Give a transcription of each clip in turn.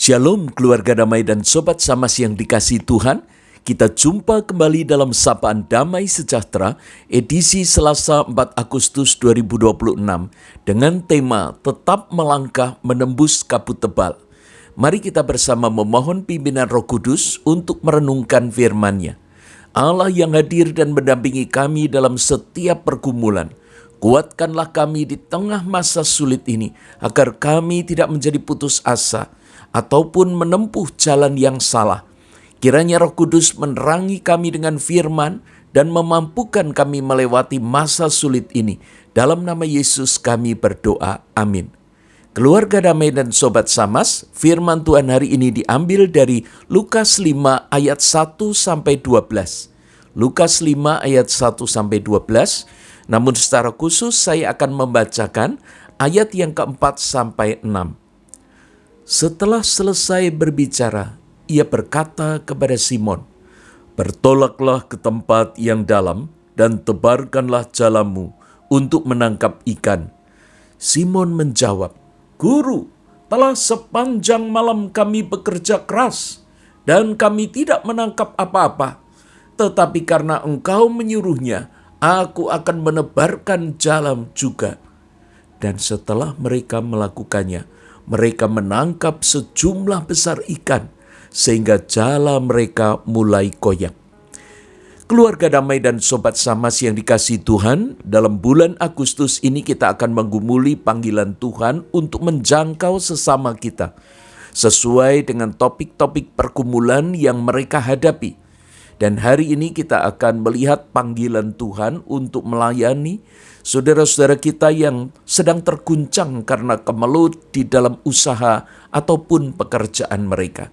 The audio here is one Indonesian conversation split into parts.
Shalom keluarga damai dan sobat Samas yang dikasihi Tuhan. Kita jumpa kembali dalam Sapaan Damai Sejahtera edisi Selasa 4 Agustus 2026 dengan tema Tetap Melangkah Menembus Kabut Tebal. Mari kita bersama memohon pimpinan Roh Kudus untuk merenungkan firman-Nya. Allah yang hadir dan mendampingi kami dalam setiap pergumulan. Kuatkanlah kami di tengah masa sulit ini agar kami tidak menjadi putus asa ataupun menempuh jalan yang salah. Kiranya Roh Kudus menerangi kami dengan firman dan memampukan kami melewati masa sulit ini. Dalam nama Yesus kami berdoa, amin. Keluarga damai dan sobat Samas, firman Tuhan hari ini diambil dari Lukas 5 ayat 1-12. Lukas 5 ayat 1-12, namun secara khusus saya akan membacakan ayat yang keempat-6. Setelah selesai berbicara, ia berkata kepada Simon, "Bertolaklah ke tempat yang dalam dan tebarkanlah jalamu untuk menangkap ikan." Simon menjawab, "Guru, telah sepanjang malam kami bekerja keras dan kami tidak menangkap apa-apa. Tetapi karena Engkau menyuruhnya, aku akan menebarkan jalam juga." Dan setelah mereka melakukannya, mereka menangkap sejumlah besar ikan, sehingga jala mereka mulai koyak. Keluarga damai dan sobat Samas yang dikasihi Tuhan, dalam bulan Agustus ini kita akan menggumuli panggilan Tuhan untuk menjangkau sesama kita, sesuai dengan topik-topik pergumulan yang mereka hadapi. Dan hari ini kita akan melihat panggilan Tuhan untuk melayani saudara-saudara kita yang sedang terguncang karena kemelut di dalam usaha ataupun pekerjaan mereka.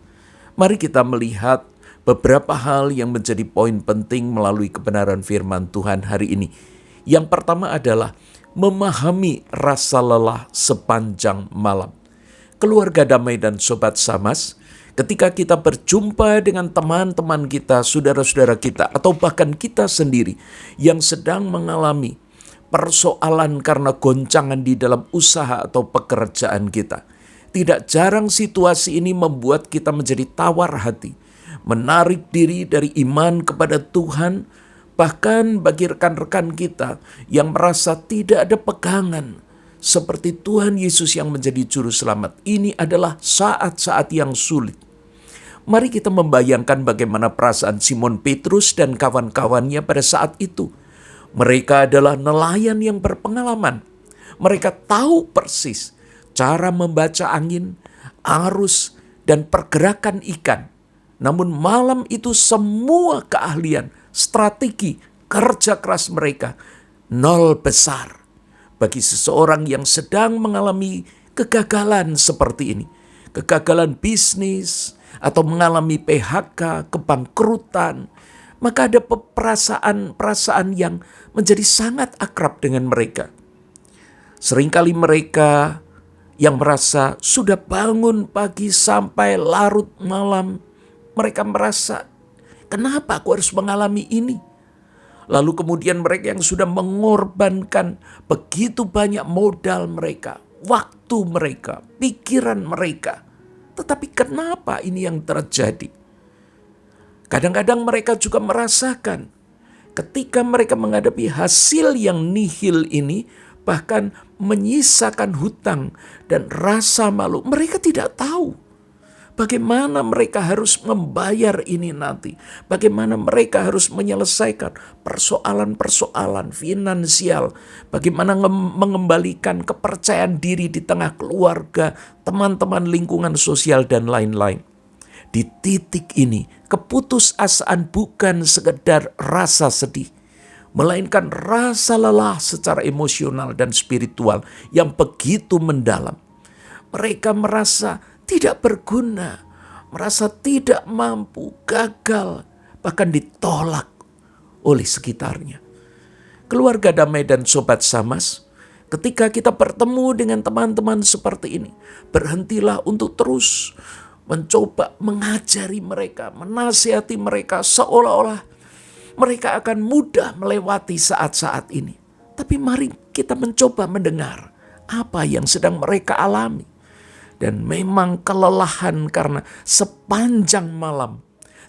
Mari kita melihat beberapa hal yang menjadi poin penting melalui kebenaran firman Tuhan hari ini. Yang pertama adalah memahami rasa lelah sepanjang malam. Keluarga damai dan sobat Samas, ketika kita berjumpa dengan teman-teman kita, saudara-saudara kita, atau bahkan kita sendiri yang sedang mengalami persoalan karena goncangan di dalam usaha atau pekerjaan kita, tidak jarang situasi ini membuat kita menjadi tawar hati, menarik diri dari iman kepada Tuhan, bahkan bagi rekan-rekan kita yang merasa tidak ada pegangan, seperti Tuhan Yesus yang menjadi juru selamat. Ini adalah saat-saat yang sulit. Mari kita membayangkan bagaimana perasaan Simon Petrus dan kawan-kawannya pada saat itu. Mereka adalah nelayan yang berpengalaman. Mereka tahu persis cara membaca angin, arus, dan pergerakan ikan. Namun malam itu semua keahlian, strategi, kerja keras mereka nol besar. Bagi seseorang yang sedang mengalami kegagalan seperti ini, kegagalan bisnis, atau mengalami PHK, kebangkrutan, maka ada perasaan yang menjadi sangat akrab dengan mereka. Seringkali mereka yang merasa sudah bangun pagi sampai larut malam, mereka merasa, kenapa aku harus mengalami ini? Lalu kemudian mereka yang sudah mengorbankan begitu banyak modal mereka, waktu mereka, pikiran mereka. Tetapi kenapa ini yang terjadi? Kadang-kadang mereka juga merasakan ketika mereka menghadapi hasil yang nihil ini, bahkan menyisakan hutang dan rasa malu. Mereka tidak tahu bagaimana mereka harus membayar ini nanti. Bagaimana mereka harus menyelesaikan persoalan-persoalan finansial. Bagaimana mengembalikan kepercayaan diri di tengah keluarga, teman-teman lingkungan sosial, dan lain-lain. Di titik ini, keputusasaan bukan sekedar rasa sedih, melainkan rasa lelah secara emosional dan spiritual yang begitu mendalam. Mereka merasa tidak berguna, merasa tidak mampu, gagal, bahkan ditolak oleh sekitarnya. Keluarga damai dan sobat Samas, ketika kita bertemu dengan teman-teman seperti ini, berhentilah untuk terus mencoba mengajari mereka, menasihati mereka seolah-olah mereka akan mudah melewati saat-saat ini. Tapi mari kita mencoba mendengar apa yang sedang mereka alami. Dan memang kelelahan karena sepanjang malam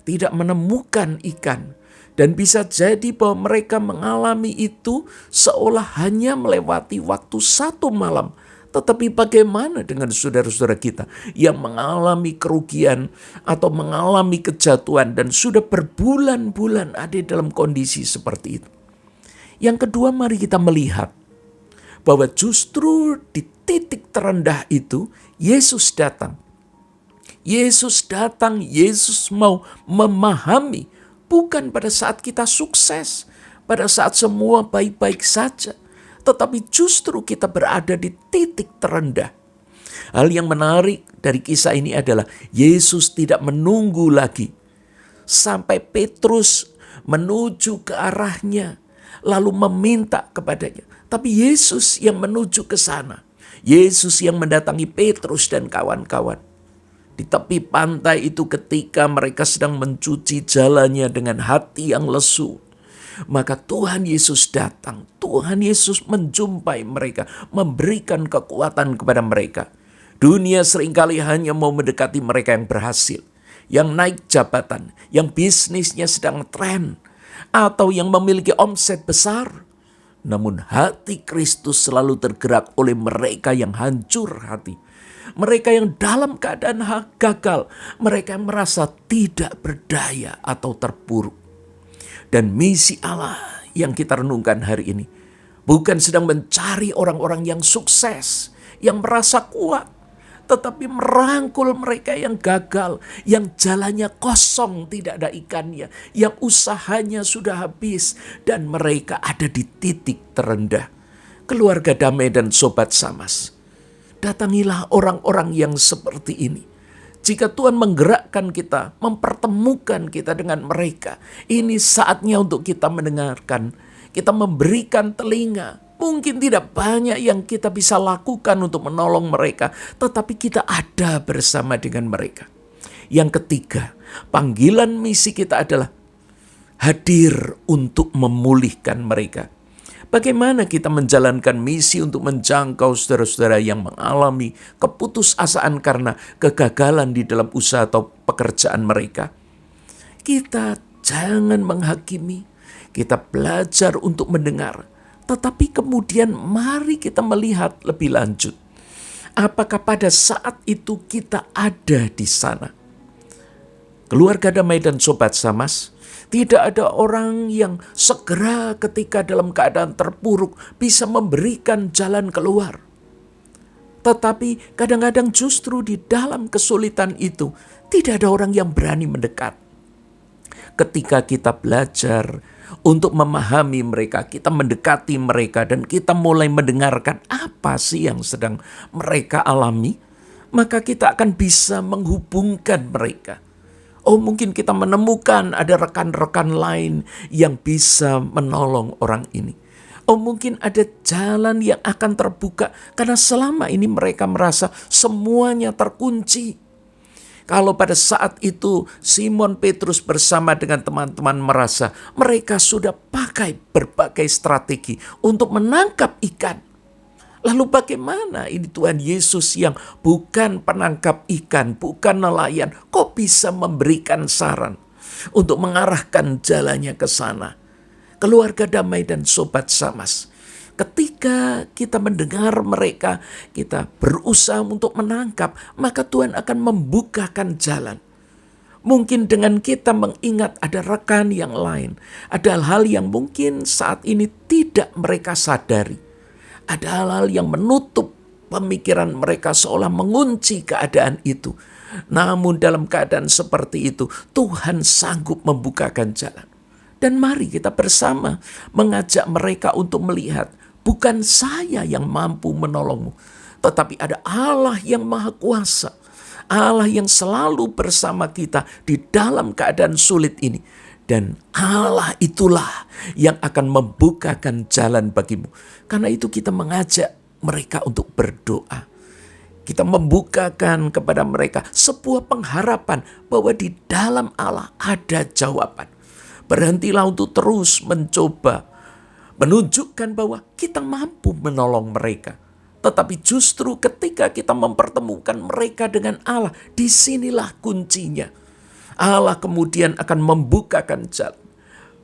tidak menemukan ikan. Dan bisa jadi bahwa mereka mengalami itu seolah hanya melewati waktu satu malam. Tetapi bagaimana dengan saudara-saudara kita yang mengalami kerugian atau mengalami kejatuhan dan sudah berbulan-bulan ada dalam kondisi seperti itu. Yang kedua, mari kita melihat bahwa justru di titik terendah itu Yesus datang. Yesus datang, Yesus mau memahami. Bukan pada saat kita sukses, pada saat semua baik-baik saja, tetapi justru kita berada di titik terendah. Hal yang menarik dari kisah ini adalah Yesus tidak menunggu lagi sampai Petrus menuju ke arahnya, lalu meminta kepadanya. Tapi Yesus yang menuju ke sana. Yesus yang mendatangi Petrus dan kawan-kawan. Di tepi pantai itu ketika mereka sedang mencuci jalannya dengan hati yang lesu, maka Tuhan Yesus datang. Tuhan Yesus menjumpai mereka, memberikan kekuatan kepada mereka. Dunia seringkali hanya mau mendekati mereka yang berhasil, yang naik jabatan, yang bisnisnya sedang tren, atau yang memiliki omset besar. Namun hati Kristus selalu tergerak oleh mereka yang hancur hati. Mereka yang dalam keadaan gagal, mereka yang merasa tidak berdaya atau terpuruk. Dan misi Allah yang kita renungkan hari ini bukan sedang mencari orang-orang yang sukses, yang merasa kuat, tetapi merangkul mereka yang gagal, yang jalannya kosong, tidak ada ikannya, yang usahanya sudah habis, dan mereka ada di titik terendah. Keluarga Damai dan Sobat Samas, datangilah orang-orang yang seperti ini. Jika Tuhan menggerakkan kita, mempertemukan kita dengan mereka, ini saatnya untuk kita mendengarkan, kita memberikan telinga. Mungkin tidak banyak yang kita bisa lakukan untuk menolong mereka, tetapi kita ada bersama dengan mereka. Yang ketiga, panggilan misi kita adalah hadir untuk memulihkan mereka. Bagaimana kita menjalankan misi untuk menjangkau saudara-saudara yang mengalami keputusasaan karena kegagalan di dalam usaha atau pekerjaan mereka? Kita jangan menghakimi, kita belajar untuk mendengar. Tetapi kemudian mari kita melihat lebih lanjut. Apakah pada saat itu kita ada di sana? Keluarga Damai dan Sobat Samas, tidak ada orang yang segera ketika dalam keadaan terpuruk bisa memberikan jalan keluar. Tetapi kadang-kadang justru di dalam kesulitan itu tidak ada orang yang berani mendekat. Ketika kita belajar untuk memahami mereka, kita mendekati mereka dan kita mulai mendengarkan apa sih yang sedang mereka alami, maka kita akan bisa menghubungkan mereka. Oh, mungkin kita menemukan ada rekan-rekan lain yang bisa menolong orang ini. Oh, mungkin ada jalan yang akan terbuka karena selama ini mereka merasa semuanya terkunci. Kalau pada saat itu Simon Petrus bersama dengan teman-teman merasa mereka sudah pakai berbagai strategi untuk menangkap ikan. Lalu bagaimana ini Tuhan Yesus yang bukan penangkap ikan, bukan nelayan, kok bisa memberikan saran untuk mengarahkan jalannya ke sana? Keluarga Damai dan Sobat Samas, ketika kita mendengar mereka, kita berusaha untuk menangkap, maka Tuhan akan membukakan jalan. Mungkin dengan kita mengingat ada rekan yang lain, ada hal-hal yang mungkin saat ini tidak mereka sadari. Ada hal-hal yang menutup pemikiran mereka seolah mengunci keadaan itu. Namun dalam keadaan seperti itu, Tuhan sanggup membukakan jalan. Dan mari kita bersama mengajak mereka untuk melihat, bukan saya yang mampu menolongmu, tetapi ada Allah yang Maha Kuasa. Allah yang selalu bersama kita di dalam keadaan sulit ini. Dan Allah itulah yang akan membukakan jalan bagimu. Karena itu kita mengajak mereka untuk berdoa. Kita membukakan kepada mereka sebuah pengharapan bahwa di dalam Allah ada jawaban. Berhentilah untuk terus mencoba menunjukkan bahwa kita mampu menolong mereka. Tetapi justru ketika kita mempertemukan mereka dengan Allah, disinilah kuncinya. Allah kemudian akan membukakan jalan.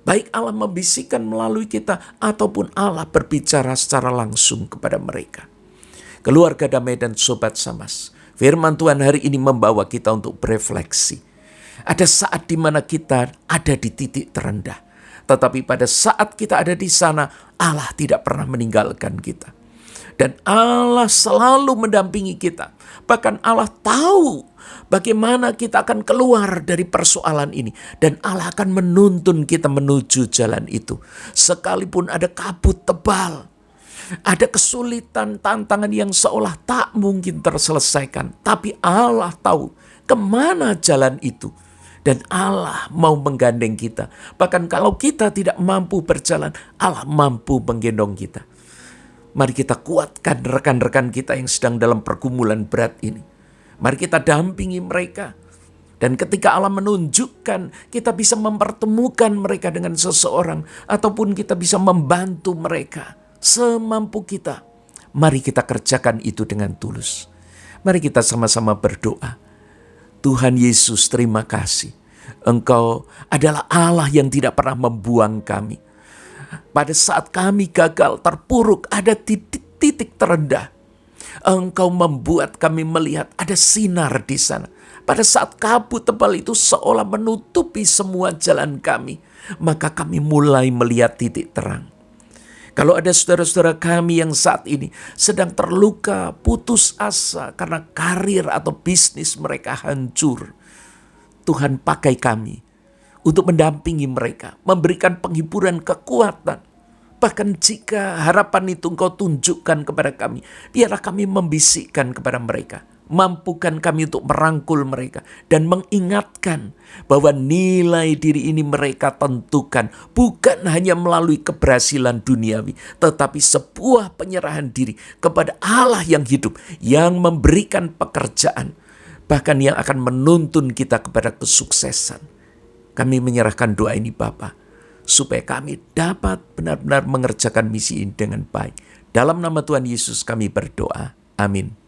Baik Allah membisikkan melalui kita, ataupun Allah berbicara secara langsung kepada mereka. Keluarga Damai dan Sobat Samas, firman Tuhan hari ini membawa kita untuk berefleksi. Ada saat di mana kita ada di titik terendah. Tetapi pada saat kita ada di sana, Allah tidak pernah meninggalkan kita. Dan Allah selalu mendampingi kita. Bahkan Allah tahu bagaimana kita akan keluar dari persoalan ini. Dan Allah akan menuntun kita menuju jalan itu. Sekalipun ada kabut tebal, ada kesulitan, tantangan yang seolah tak mungkin terselesaikan. Tapi Allah tahu kemana jalan itu. Dan Allah mau menggandeng kita. Bahkan kalau kita tidak mampu berjalan, Allah mampu menggendong kita. Mari kita kuatkan rekan-rekan kita yang sedang dalam pergumulan berat ini. Mari kita dampingi mereka. Dan ketika Allah menunjukkan, kita bisa mempertemukan mereka dengan seseorang. Ataupun kita bisa membantu mereka semampu kita. Mari kita kerjakan itu dengan tulus. Mari kita sama-sama berdoa. Tuhan Yesus, terima kasih. Engkau adalah Allah yang tidak pernah membuang kami. Pada saat kami gagal, terpuruk, ada titik terendah, Engkau membuat kami melihat ada sinar di sana. Pada saat kabut tebal itu seolah menutupi semua jalan kami, maka kami mulai melihat titik terang. Kalau ada saudara-saudara kami yang saat ini sedang terluka, putus asa karena karir atau bisnis mereka hancur, Tuhan pakai kami untuk mendampingi mereka, memberikan penghiburan, kekuatan. Bahkan jika harapan itu Engkau tunjukkan kepada kami, biarlah kami membisikkan kepada mereka. Mampukan kami untuk merangkul mereka dan mengingatkan bahwa nilai diri ini mereka tentukan bukan hanya melalui keberhasilan duniawi, tetapi sebuah penyerahan diri kepada Allah yang hidup, yang memberikan pekerjaan, bahkan yang akan menuntun kita kepada kesuksesan. Kami menyerahkan doa ini Bapa, supaya kami dapat benar-benar mengerjakan misi ini dengan baik. Dalam nama Tuhan Yesus kami berdoa. Amin.